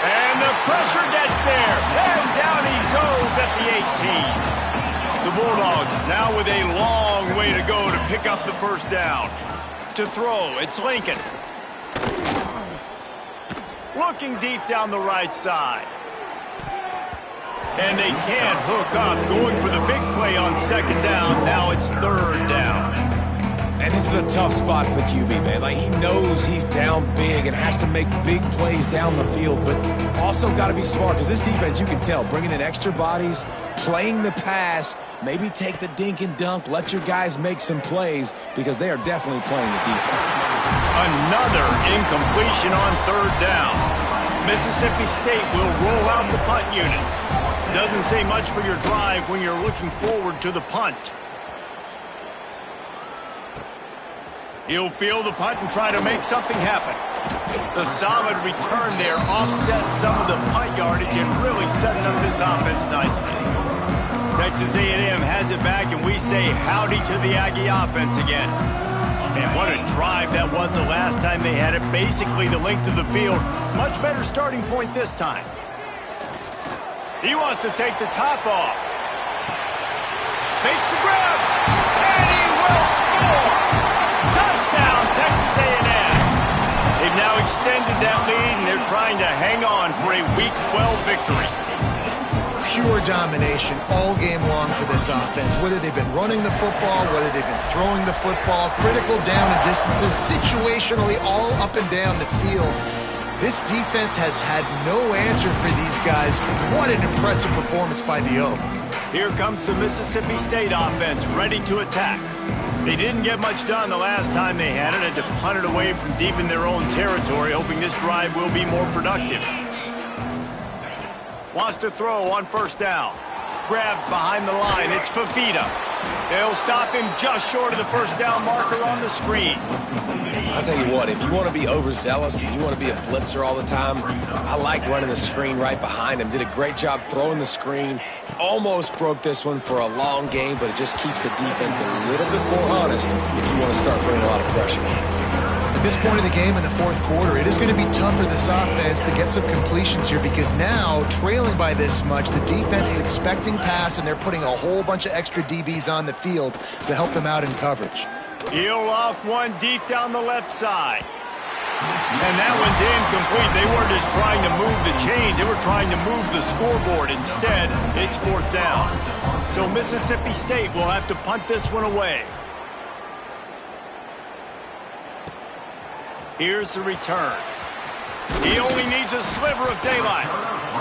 [SPEAKER 1] And the pressure gets there. And down he goes at the 18. The Bulldogs now with a long way to go to pick up the first down. To throw, it's Lincoln. Looking deep down the right side. And they can't hook up. Going for the big play on second down. Now it's third down.
[SPEAKER 2] And this is a tough spot for the QB, man. Like, he knows he's down big and has to make big plays down the field, but also got to be smart because this defense, you can tell, bringing in extra bodies, playing the pass, maybe take the dink and dunk, let your guys make some plays because they are definitely playing the deep.
[SPEAKER 1] Another incompletion on third down. Mississippi State will roll out the punt unit. Doesn't say much for your drive when you're looking forward to the punt. He'll field the punt and try to make something happen. The solid return there offsets some of the punt yardage and really sets up this offense nicely. Texas A&M has it back, and we say howdy to the Aggie offense again. And what a drive that was the last time they had it. Basically the length of the field. Much better starting point this time. He wants to take the top off. Makes the grab. And he will score. Touchdown, Texas A&M. They've now extended that lead, and they're trying to hang on for a Week 12 victory.
[SPEAKER 3] Pure domination all game long for this offense. Whether they've been running the football, whether they've been throwing the football, critical down and distances, situationally all up and down the field. This defense has had no answer for these guys. What an impressive performance by the Oak.
[SPEAKER 1] Here comes the Mississippi State offense, ready to attack. They didn't get much done the last time they had it, and to punt it away from deep in their own territory, hoping this drive will be more productive. Wants to throw on first down. Grabbed behind the line. It's Fafita. They'll stop him just short of the first down marker on the screen.
[SPEAKER 2] I'll tell you what, if you want to be overzealous and you want to be a blitzer all the time, I like running the screen right behind him. Did a great job throwing the screen. Almost broke this one for a long game, but it just keeps the defense a little bit more honest if you want to start putting a lot of pressure.
[SPEAKER 3] At this point in the game in the fourth quarter, it is going to be tough for this offense to get some completions here because now, trailing by this much, the defense is expecting pass, and they're putting a whole bunch of extra DBs on the field to help them out in coverage.
[SPEAKER 1] He'll loft one deep down the left side. And that one's incomplete. They weren't just trying to move the chains. They were trying to move the scoreboard. Instead, it's fourth down. So Mississippi State will have to punt this one away. Here's the return. He only needs a sliver of daylight.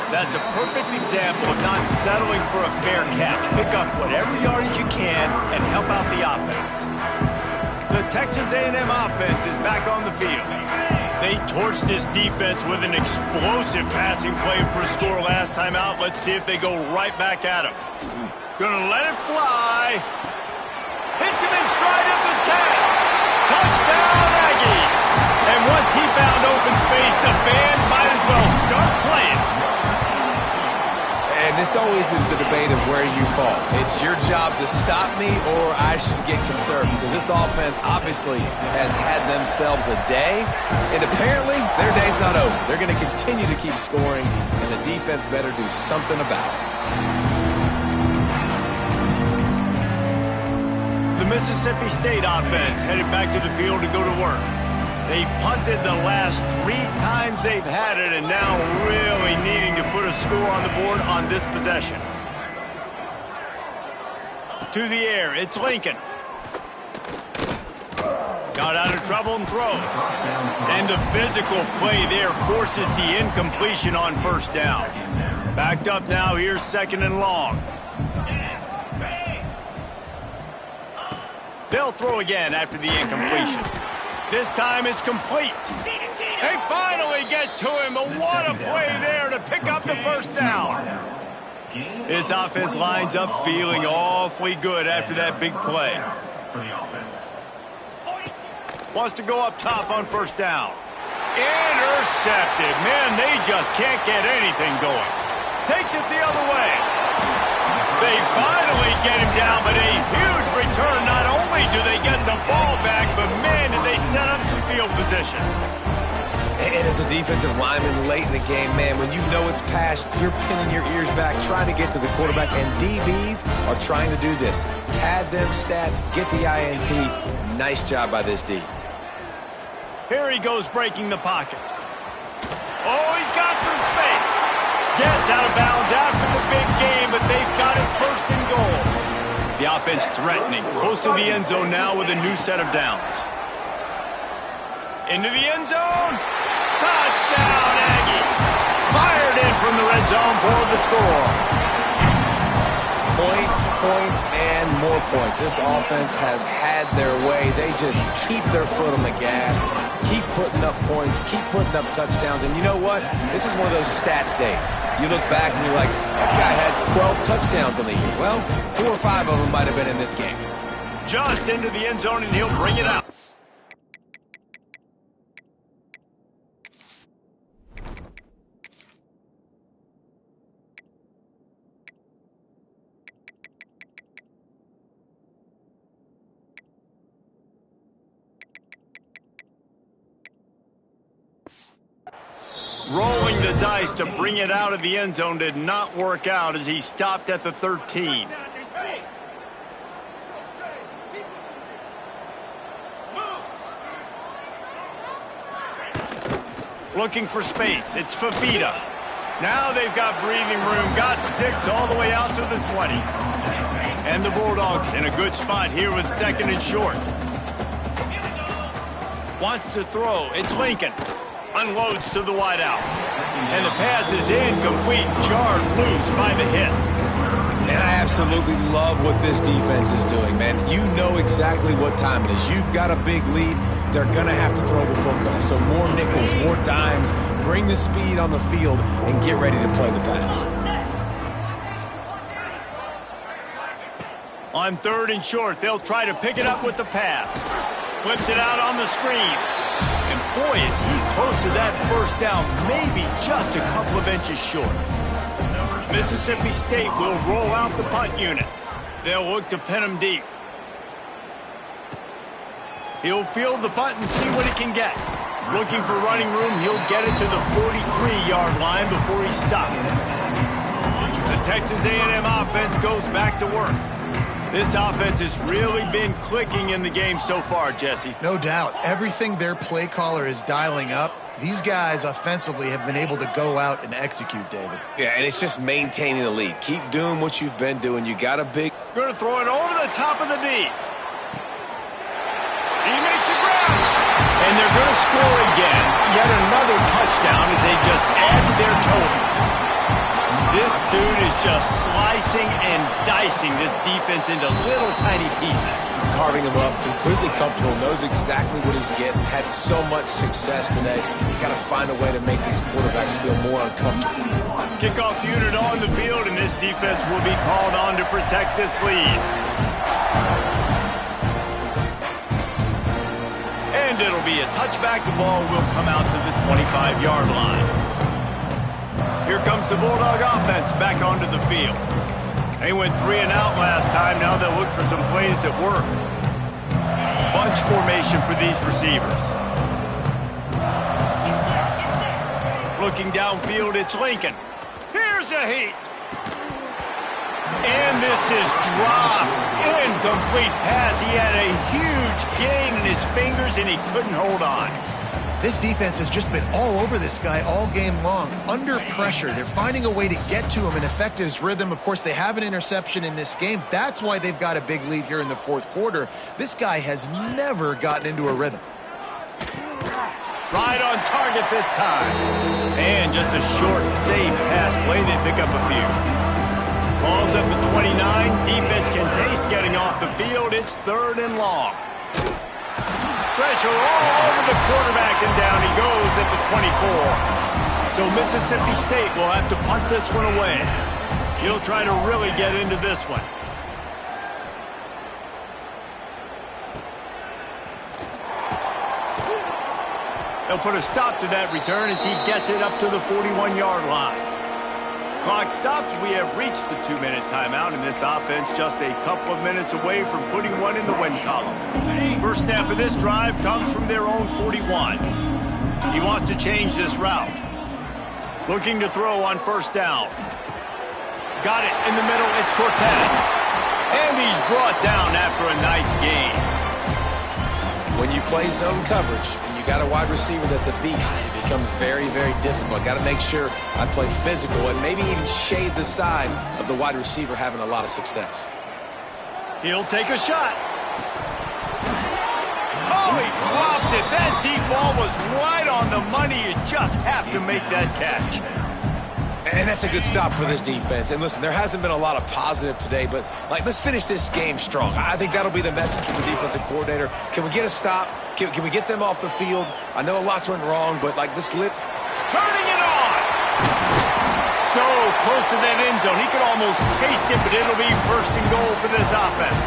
[SPEAKER 1] That's a perfect example of not settling for a fair catch. Pick up whatever yardage you can and help out the offense. The Texas A&M offense is back on the field. They torched this defense with an explosive passing play for a score last time out. Let's see if they go right back at him. Gonna let it fly. Hits him in stride at the 10. Touchdown, Aggies. And once he found open space, the band might as well start playing.
[SPEAKER 2] And this always is the debate of where you fall. It's your job to stop me or I should get conserved, because this offense obviously has had themselves a day, and apparently their day's not over. They're going to continue to keep scoring, and the defense better do something about it.
[SPEAKER 1] The Mississippi State offense headed back to the field to go to work. They've punted the last 3 times they've had it, and now really needing to put a score on the board on this possession. To the air, it's Lincoln. Got out of trouble and throws. And the physical play there forces the incompletion on first down. Backed up now, here's 2nd and long. They'll throw again after the incompletion. This time it's complete. They finally get to him, but what a play there to pick up the first down. This offense lines up feeling awfully good after that big play. Wants to go up top on first down. Intercepted. Man, they just can't get anything going. Takes it the other way. They finally get him down, but a huge return. Not only do they get the ball back, but man, did they set up some field position.
[SPEAKER 2] And as a defensive lineman late in the game, man, when you know it's past, you're pinning your ears back, trying to get to the quarterback, and DBs are trying to do this. Pad them stats, get the INT. Nice job by this D.
[SPEAKER 1] Here he goes breaking the pocket. Oh, he's got some space. Gets out of bounds after the big game, but they've got it 1st and goal. The offense threatening, close to the end zone now with a new set of downs. Into the end zone. Touchdown, Aggie. Fired in from the red zone for the score.
[SPEAKER 2] Points, points, and more points. This offense has had their way. They just keep their foot on the gas, keep putting up points, keep putting up touchdowns. And you know what? This is one of those stats days. You look back and you're like, that guy had 12 touchdowns on the year. Well, 4 or 5 of them might have been in this game.
[SPEAKER 1] Just into the end zone, and he'll bring it out. Rolling the dice to bring it out of the end zone did not work out as he stopped at the 13. Looking for space. It's Fafita. Now they've got breathing room. Got 6 all the way out to the 20. And the Bulldogs in a good spot here with 2nd and short. Wants to throw. It's Lincoln. Unloads to the wideout. And the pass is incomplete. Jarred loose by the hit.
[SPEAKER 2] And I absolutely love what this defense is doing, man. You know exactly what time it is. You've got a big lead. They're going to have to throw the football. So more nickels, more dimes. Bring the speed on the field and get ready to play the pass.
[SPEAKER 1] On 3rd and short, they'll try to pick it up with the pass. Flips it out on the screen. And boy, is he close to that first down, maybe just a couple of inches short. Mississippi State will roll out the punt unit. They'll look to pin him deep. He'll field the punt and see what he can get. Looking for running room, he'll get it to the 43-yard line before he's stopped. The Texas A&M offense goes back to work. This offense has really been clicking in the game so far, Jesse.
[SPEAKER 3] No doubt. Everything their play caller is dialing up, these guys offensively have been able to go out and execute, David.
[SPEAKER 2] Yeah, and it's just maintaining the lead. Keep doing what you've been doing. You got a big...
[SPEAKER 1] Going to throw it over the top of the D. He makes a grab. And they're going to score again. Yet another touchdown as they just add to their total. This dude is just slicing and dicing this defense into little tiny pieces.
[SPEAKER 2] Carving him up, completely comfortable, knows exactly what he's getting, had so much success today. You got to find a way to make these quarterbacks feel more uncomfortable.
[SPEAKER 1] Kickoff unit on the field, and this defense will be called on to protect this lead. And it'll be a touchback. The ball will come out to the 25-yard line. Here comes the Bulldog offense back onto the field. They went 3 and out last time. Now they'll look for some plays that work. Bunch formation for these receivers. Looking downfield, it's Lincoln. Here's a heat. And this is dropped. Incomplete pass. He had a huge gain in his fingers, and he couldn't hold on.
[SPEAKER 3] This defense has just been all over this guy all game long. Under pressure, they're finding a way to get to him and affect his rhythm. Of course, they have an interception in this game. That's why they've got a big lead here in the fourth quarter. This guy has never gotten into a rhythm.
[SPEAKER 1] Right on target this time. And just a short, safe pass play. They pick up a few. Ball's at the 29. Defense can taste getting off the field. It's 3rd and long. Pressure all over the quarterback, and down he goes at the 24. So Mississippi State will have to punt this one away. He'll try to really get into this one. They'll put a stop to that return as he gets it up to the 41-yard line. Clock stops. We have reached the 2-minute timeout, and this offense just a couple of minutes away from putting one in the win column. First snap of this drive comes from their own 41. He wants to change this route. Looking to throw on 1st down. Got it in the middle. It's Cortez. And he's brought down after a nice gain.
[SPEAKER 2] When you play zone coverage and you got a wide receiver that's a beast, it becomes very, very difficult. Got to make sure I play physical and maybe even shade the side of the wide receiver having a lot of success.
[SPEAKER 1] He'll take a shot. Oh, he dropped it. That deep ball was right on the money. You just have to make that catch.
[SPEAKER 2] And that's a good stop for this defense. And listen, there hasn't been a lot of positive today, but let's finish this game strong. I think that'll be the message from the defensive coordinator. Can we get a stop? Can we get them off the field? I know lots went wrong, but this lip.
[SPEAKER 1] Turning it on. So close to that end zone. He could almost taste it, but it'll be 1st and goal for this offense.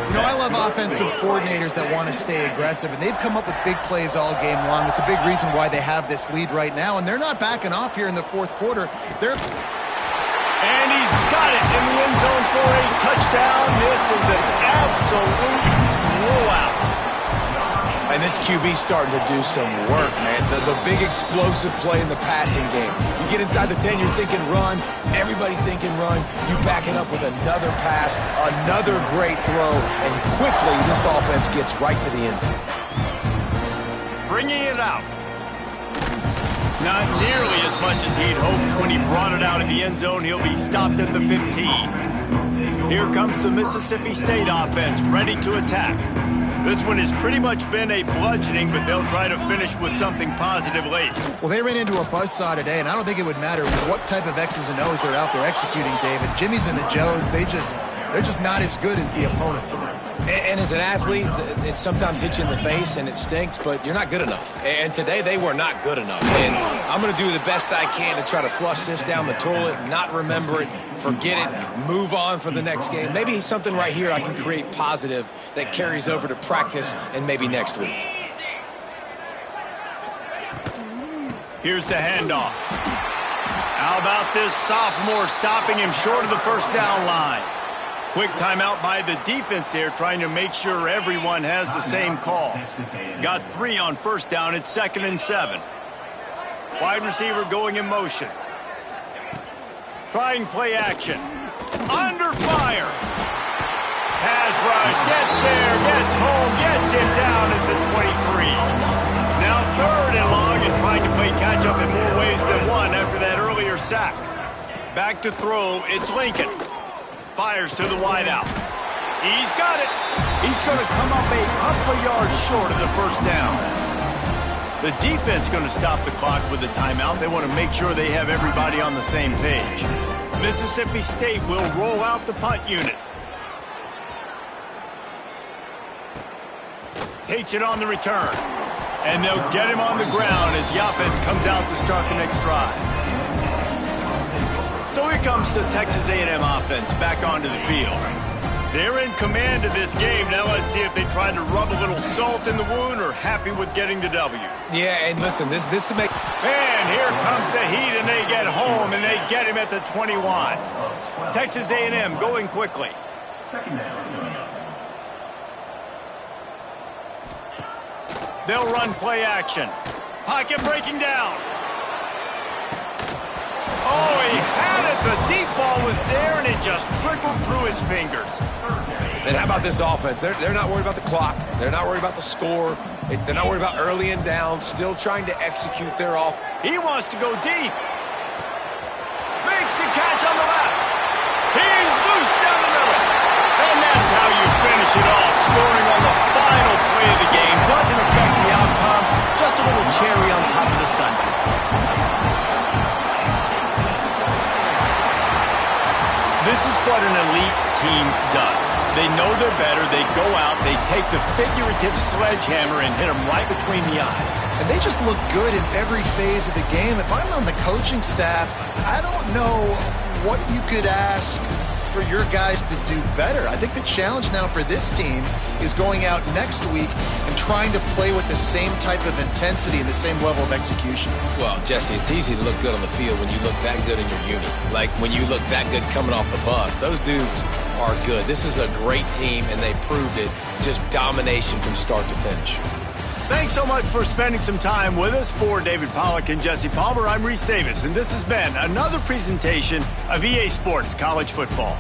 [SPEAKER 3] You know, I love offensive coordinators that want to stay aggressive, and they've come up with big plays all game long. It's a big reason why they have this lead right now, and they're not backing off here in the fourth quarter.
[SPEAKER 1] And he's got it in the end zone for a touchdown. This is an absolute blowout.
[SPEAKER 2] And this QB's starting to do some work, man. The big explosive play in the passing game. You get inside the 10, you're thinking run. Everybody thinking run. You back it up with another pass, another great throw, and quickly this offense gets right to the end zone.
[SPEAKER 1] Bringing it out. Not nearly as much as he'd hoped when he brought it out of the end zone. He'll be stopped at the 15. Here comes the Mississippi State offense, ready to attack. This one has pretty much been a bludgeoning, but they'll try to finish with something positive late.
[SPEAKER 3] Well, they ran into a buzzsaw today, and I don't think it would matter what type of X's and O's they're out there executing, David. Jimmy's and the Joes, they're just not as good as the opponent today.
[SPEAKER 2] And as an athlete, it sometimes hits you in the face and it stinks, but you're not good enough. And today they were not good enough. And I'm going to do the best I can to try to flush this down the toilet, not remember it, forget it, move on for the next game. Maybe something right here I can create positive that carries over to practice and maybe next week.
[SPEAKER 1] Here's the handoff. How about this sophomore stopping him short of the 1st down line? Quick timeout by the defense there, trying to make sure everyone has the same call. Got 3 on 1st down. It's 2nd and 7. Wide receiver going in motion. Trying play action. Under fire. Pass rush. Gets there. Gets home. Gets him down at the 23. Now 3rd and long, and trying to play catch up in more ways than one after that earlier sack. Back to throw. It's Lincoln. Fires to the wideout. He's got it. He's going to come up a couple of yards short of the first down. The defense going to stop the clock with a timeout. They want to make sure they have everybody on the same page. Mississippi State will roll out the punt unit. Takes it on the return. And they'll get him on the ground as the offense comes out to start the next drive. So here comes the Texas A&M offense back onto the field. They're in command of this game. Now let's see if they try to rub a little salt in the wound or happy with getting the W.
[SPEAKER 2] Yeah, and listen, this to make...
[SPEAKER 1] And here comes the heat, and they get home, and they get him at the 21. Texas A&M going quickly.
[SPEAKER 5] Second down.
[SPEAKER 1] They'll run play action. Pocket breaking down. Oh, he had it. The deep ball was there, and it just trickled through his fingers.
[SPEAKER 2] And how about this offense? They're not worried about the clock. They're not worried about the score. They're not worried about early and down. Still trying to execute their offense.
[SPEAKER 1] He wants to go deep. Makes the catch on the left. He's loose down the middle. And that's how you finish it off. Scoring on the final play of the game. Doesn't affect the outcome. Just a little cherry on top of the sundae. This is what an elite team does. They know they're better. They go out. They take the figurative sledgehammer and hit them right between the eyes.
[SPEAKER 3] And they just look good in every phase of the game. If I'm on the coaching staff, I don't know what you could ask for your guys to do better. I think the challenge now for this team is going out next week and trying to play with the same type of intensity and the same level of execution.
[SPEAKER 2] Well, Jesse, it's easy to look good on the field when you look that good in your uni. Like when you look that good coming off the bus. Those dudes are good. This is a great team, and they proved it. Just domination from start to finish.
[SPEAKER 1] Thanks so much for spending some time with us. For David Pollack and Jesse Palmer, I'm Reese Davis, and this has been another presentation of EA Sports College Football.